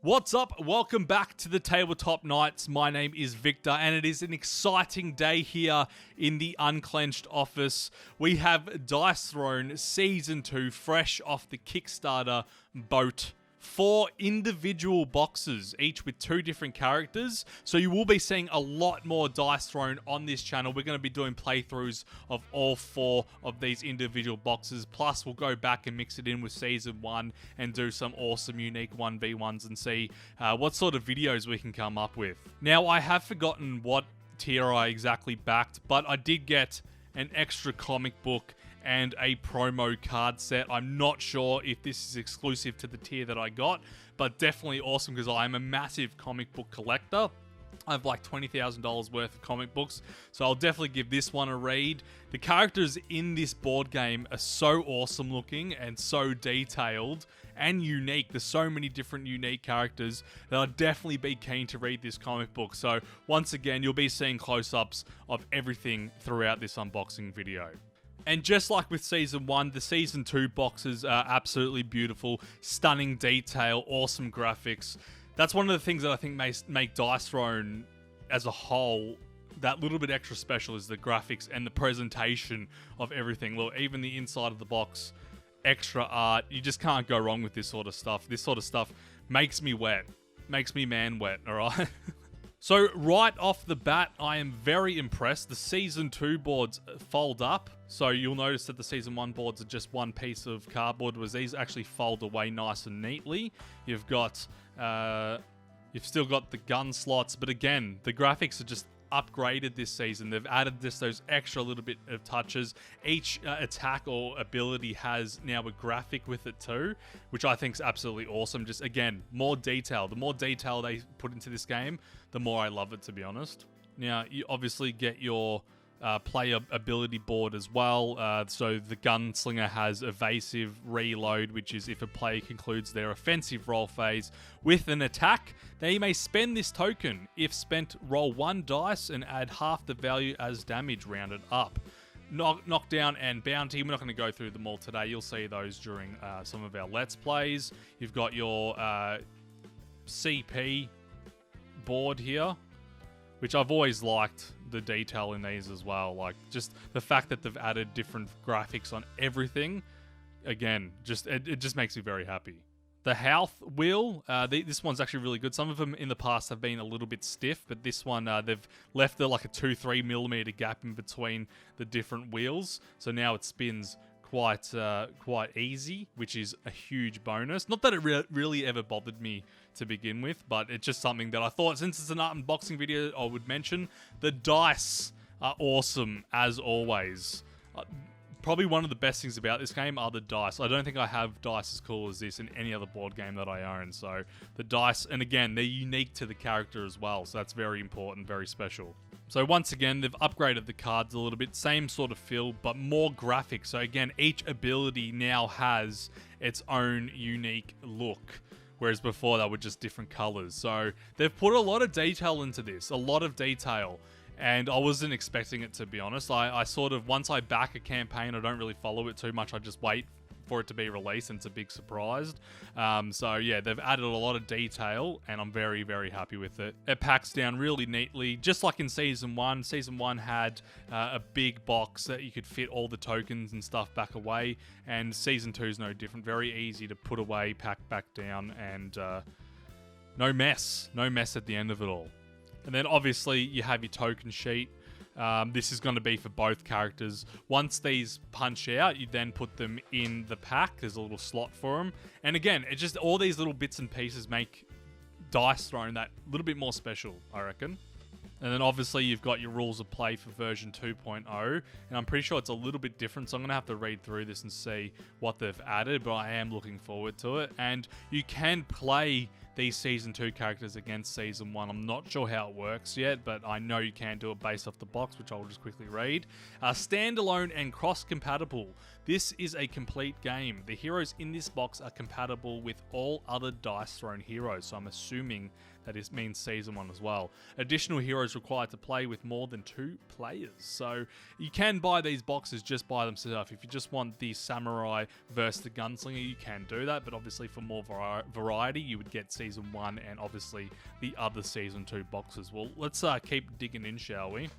What's up? Welcome back to the Tabletop Nights. My name is Victor, and it is an exciting day here in the Unclenched office. We have Dice Throne Season 2 fresh off the Kickstarter boat. 4 individual boxes, each with 2 different characters. So you will be seeing a lot more Dice Throne on this channel. We're going to be doing playthroughs of all 4 of these individual boxes. Plus, we'll go back and mix it in with Season 1 and do some awesome unique 1v1s and see what sort of videos we can come up with. Now, I have forgotten what tier I exactly backed, but I did get an extra comic book and a promo card set. I'm not sure if this is exclusive to the tier that I got, but definitely awesome because I'm a massive comic book collector. I have like $20,000 worth of comic books, so I'll definitely give this one a read. The characters in this board game are so awesome looking and so detailed and unique. There's so many different unique characters that I'd definitely be keen to read this comic book. So once again, you'll be seeing close-ups of everything throughout this unboxing video. And just like with Season 1, the Season 2 boxes are absolutely beautiful, stunning detail, awesome graphics. That's one of the things that I think make Dice Throne as a whole that little bit extra special is the graphics and the presentation of everything. Look, even the inside of the box, extra art. You just can't go wrong with this sort of stuff. This sort of stuff makes me wet. Makes me man wet, alright? So right off the bat, I am very impressed. The Season 2 boards fold up. So you'll notice that the Season 1 boards are just one piece of cardboard, whereas these actually fold away nice and neatly. You've still got the gun slots, but again, the graphics are just upgraded this season. They've added those extra little bit of touches. Each attack or ability has now a graphic with it too, which I think is absolutely awesome. Just again, more detail. The more detail they put into this game, the more I love it, to be honest. Now, you obviously get your player ability board as well. So the Gunslinger has evasive reload, which is if a player concludes their offensive roll phase with an attack, they may spend this token. If spent, roll 1 dice and add half the value as damage rounded up. Knockdown and bounty, we're not going to go through them all today. You'll see those during some of our Let's Plays. You've got your CP board here, which I've always liked the detail in these as well. Like, just the fact that they've added different graphics on everything, again, it just makes me very happy. The health wheel, this one's actually really good. Some of them in the past have been a little bit stiff, but this one, they've left like a 2-3 millimeter gap in between the different wheels. So now it spins quite easy, which is a huge bonus. Not that it really ever bothered me to begin with, but it's just something that I thought, since it's an unboxing video, I would mention. The dice are awesome, as always. Probably one of the best things about this game are the dice. I don't think I have dice as cool as this in any other board game that I own. So the dice, and again, they're unique to the character as well, so that's very important, very special. So once again, they've upgraded the cards a little bit, same sort of feel, but more graphics. So again, each ability now has its own unique look, whereas before they were just different colors. So they've put a lot of detail into this, a lot of detail, and I wasn't expecting it, to be honest. I sort of, once I back a campaign, I don't really follow it too much. I just wait for it to be released, and it's a big surprise. So yeah, they've added a lot of detail, and I'm very, very happy with it. It packs down really neatly, just like in Season 1. Season 1 had a big box that you could fit all the tokens and stuff back away, and Season 2 is no different. Very easy to put away, pack back down, and no mess at the end of it all. And then obviously you have your token sheet. This is going to be for both characters. Once these punch out, you then put them in the pack. There's a little slot for them. And again, it's just all these little bits and pieces make Dice Throne that little bit more special, I reckon. And then obviously you've got your rules of play for version 2.0, and I'm pretty sure it's a little bit different, so I'm going to have to read through this and see what they've added, but I am looking forward to it. And you can play these Season 2 characters against Season 1. I'm not sure how it works yet, but I know you can do it based off the box, which I'll just quickly read. Standalone and cross-compatible. This is a complete game. The heroes in this box are compatible with all other Dice Throne heroes, so I'm assuming that it means Season 1 as well. Additional heroes required to play with more than 2 players. So you can buy these boxes just by themselves. If you just want the Samurai versus the Gunslinger, you can do that, but obviously for more variety, you would get Season 1 and obviously the other Season 2 boxes. Well, let's keep digging in, shall we?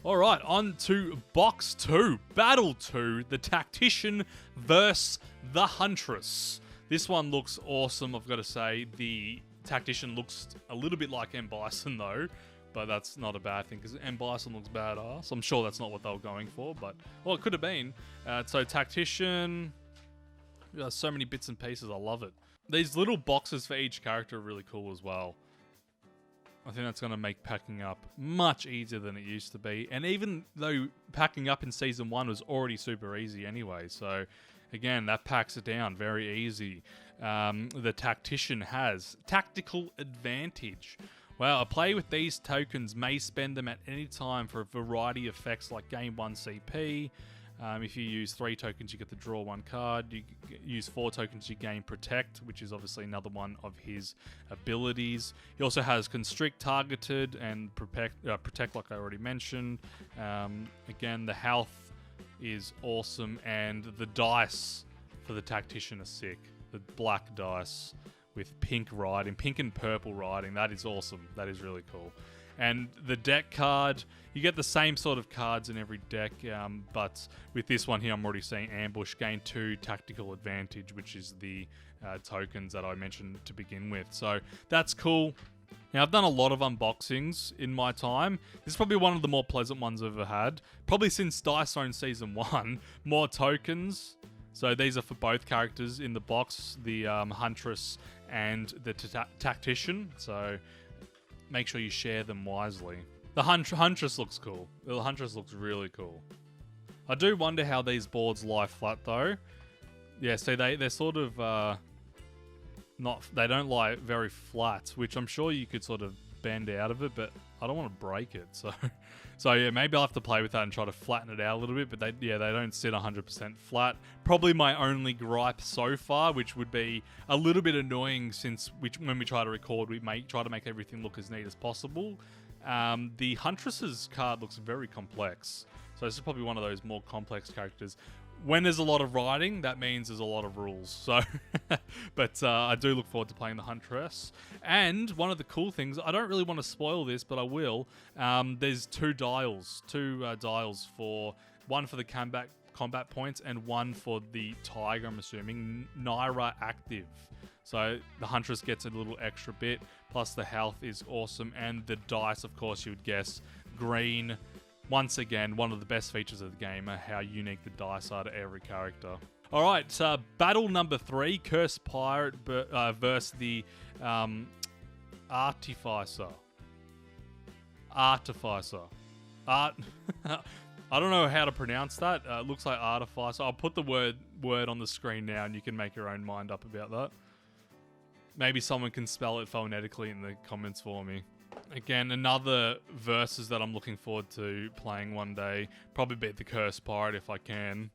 Alright, on to Box 2, Battle 2, the Tactician versus the Huntress. This one looks awesome, I've got to say. The Tactician looks a little bit like M. Bison though, but that's not a bad thing because M. Bison looks badass. I'm sure that's not what they were going for, but, well, it could have been. So Tactician, so many bits and pieces, I love it. These little boxes for each character are really cool as well. I think that's going to make packing up much easier than it used to be. And even though packing up in Season 1 was already super easy anyway. So, again, that packs it down very easy. The Tactician has Tactical Advantage. Well, a player with these tokens may spend them at any time for a variety of effects like gain 1 CP. If you use 3 tokens, you get to draw 1 card. You use 4 tokens, you gain Protect, which is obviously another one of his abilities. He also has Constrict, Targeted, and Protect, like I already mentioned. Again, the health is awesome, and the dice for the Tactician are sick. The black dice with pink writing, pink and purple writing. That is awesome. That is really cool. And the deck card, you get the same sort of cards in every deck, but with this one here, I'm already seeing Ambush, gain 2 Tactical Advantage, which is the tokens that I mentioned to begin with. So that's cool. Now, I've done a lot of unboxings in my time. This is probably one of the more pleasant ones I've ever had. Probably since Dice Throne Season 1. More tokens. So these are for both characters in the box, the Huntress and the Tactician. So make sure you share them wisely. The Huntress looks cool. The Huntress looks really cool. I do wonder how these boards lie flat though. Yeah, so they're sort of they don't lie very flat, which I'm sure you could sort of bend out of it, but I don't want to break it. So yeah, maybe I'll have to play with that and try to flatten it out a little bit, but they don't sit 100% flat. Probably my only gripe so far, which would be a little bit annoying since when we try to record, we try to make everything look as neat as possible. The Huntress's card looks very complex. So this is probably one of those more complex characters. When there's a lot of writing, that means there's a lot of rules. So, but I do look forward to playing the Huntress. And one of the cool things, I don't really want to spoil this, but I will. There's two dials for one for the combat points and one for the Tiger, I'm assuming, Naira active. So the Huntress gets a little extra bit, plus the health is awesome, and the dice, of course, you would guess, green. Once again, one of the best features of the game are how unique the dice are to every character. Alright, so battle number 3, Cursed Pirate versus the Artificer. I don't know how to pronounce that. It looks like Artificer. I'll put the word on the screen now and you can make your own mind up about that. Maybe someone can spell it phonetically in the comments for me. Again, another versus that I'm looking forward to playing one day. Probably beat the Cursed Pirate if I can.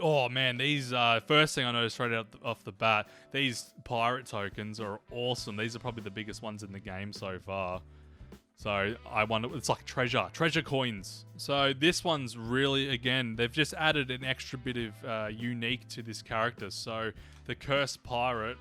Oh man, these first thing I noticed straight off the bat, these pirate tokens are awesome. These are probably the biggest ones in the game so far. So I wonder, it's like treasure coins. So this one's really, again, they've just added an extra bit of unique to this character. So the Cursed Pirate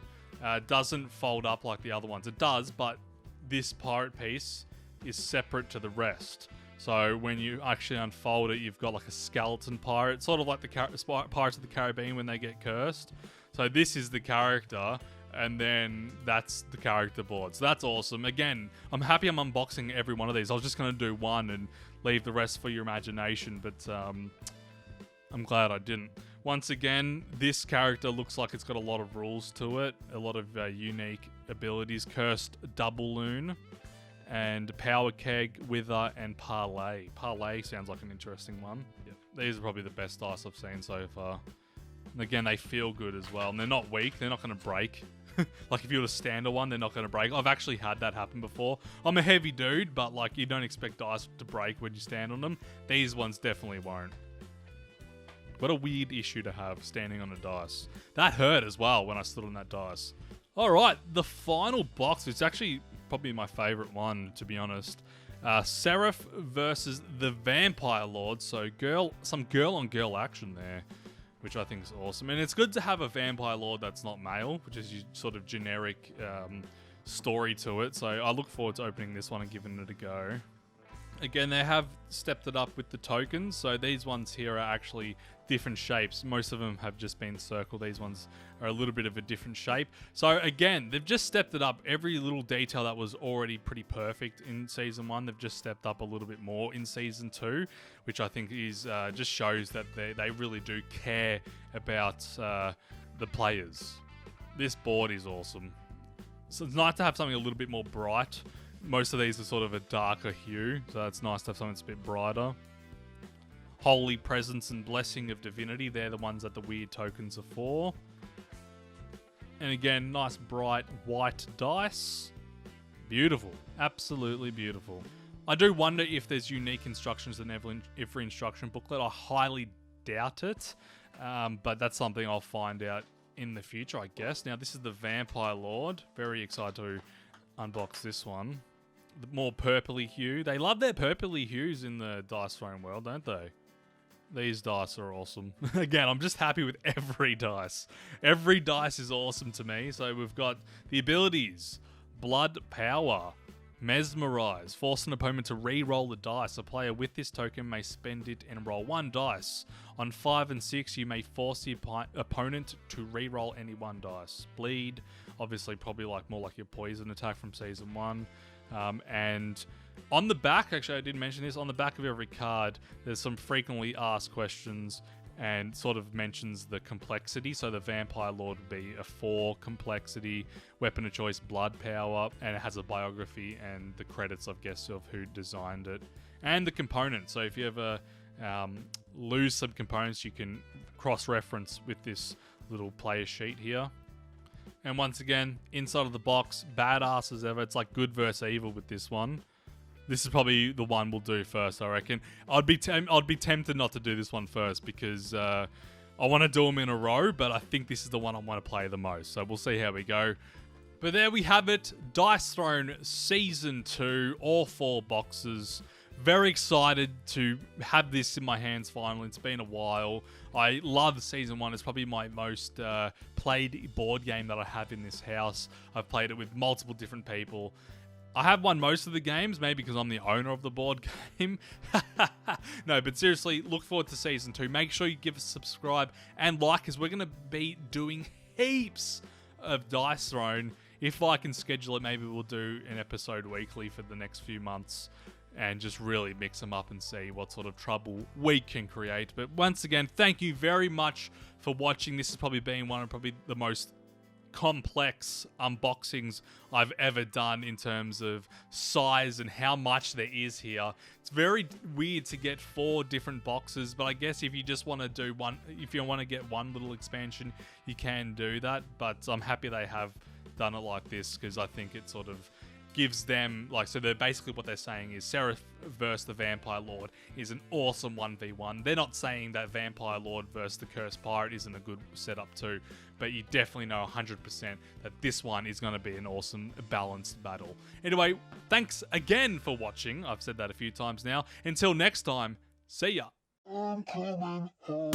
doesn't fold up like the other ones. It does, but this pirate piece is separate to the rest. So when you actually unfold it, you've got like a skeleton pirate, sort of like the Pirates of the Caribbean when they get cursed. So this is the character, and then that's the character board. So that's awesome. Again, I'm happy I'm unboxing every one of these. I was just going to do one and leave the rest for your imagination, but I'm glad I didn't. Once again, this character looks like it's got a lot of rules to it, a lot of unique abilities. Cursed Doubloon and Power Keg, Wither, and Parlay. Parlay sounds like an interesting one. Yep. These are probably the best dice I've seen so far. And again, they feel good as well. And they're not weak. They're not going to break. Like if you were to stand on one, they're not going to break. I've actually had that happen before. I'm a heavy dude, but like you don't expect dice to break when you stand on them. These ones definitely won't. What a weird issue to have, standing on a dice. That hurt as well when I stood on that dice. Alright, the final box, it's actually probably my favourite one, to be honest. Seraph versus the Vampire Lord. So some girl-on-girl action there, which I think is awesome. And it's good to have a Vampire Lord that's not male, which is your sort of generic story to it. So I look forward to opening this one and giving it a go. Again, they have stepped it up with the tokens. So these ones here are actually different shapes. Most of them have just been circle. These ones are a little bit of a different shape. So again, they've just stepped it up. Every little detail that was already pretty perfect in Season 1, they've just stepped up a little bit more in Season 2, which I think is just shows that they really do care about the players. This board is awesome. So it's nice to have something a little bit more bright. Most of these are sort of a darker hue, so it's nice to have something that's a bit brighter. Holy Presence and Blessing of Divinity, they're the ones that the weird tokens are for. And again, nice bright white dice. Beautiful, absolutely beautiful. I do wonder if there's unique instructions in every instruction booklet. I highly doubt it, but that's something I'll find out in the future, I guess. Now, this is the Vampire Lord. Very excited to unbox this one. The more purpley hue. They love their purpley hues in the dice throne world, don't they? These dice are awesome. Again, I'm just happy with every dice. Every dice is awesome to me. So we've got the abilities. Blood Power. Mesmerize. Force an opponent to re-roll the dice. A player with this token may spend it and roll one dice. On 5 and 6, you may force the opponent to re-roll any one dice. Bleed. Obviously, probably more like your poison attack from Season 1. And on the back, actually I didn't mention this, on the back of every card, there's some frequently asked questions and sort of mentions the complexity. So the Vampire Lord would be a 4 complexity, weapon of choice, blood power, and it has a biography and the credits, I guess, of who designed it. And the components. So if you ever lose some components, you can cross-reference with this little player sheet here. And once again, inside of the box, badass as ever. It's like good versus evil with this one. This is probably the one we'll do first, I reckon. I'd be tempted not to do this one first because I want to do them in a row, but I think this is the one I want to play the most. So we'll see how we go. But there we have it. Dice Throne Season 2, all 4 boxes. Very excited to have this in my hands finally. It's been a while. I love Season 1. It's probably my most played board game that I have in this house. I've played it with multiple different people. I have won most of the games, maybe because I'm the owner of the board game. No, but seriously, look forward to Season 2. Make sure you give us a subscribe and like, because we're going to be doing heaps of Dice Throne. If I can schedule it, maybe we'll do an episode weekly for the next few months and just really mix them up and see what sort of trouble we can create. But once again, thank you very much for watching. This has probably been one of the most complex unboxings I've ever done in terms of size and how much there is here. It's very weird to get 4 different boxes, but I guess if you just want to do one, if you want to get one little expansion, you can do that. But I'm happy they have done it like this because I think it sort of gives them, so they're basically what they're saying is Seraph versus the Vampire Lord is an awesome 1v1. They're not saying that Vampire Lord versus the Cursed Pirate isn't a good setup too, but you definitely know 100% that this one is going to be an awesome balanced battle. Anyway, thanks again for watching. I've said that a few times now. Until next time, see ya. I'm coming home.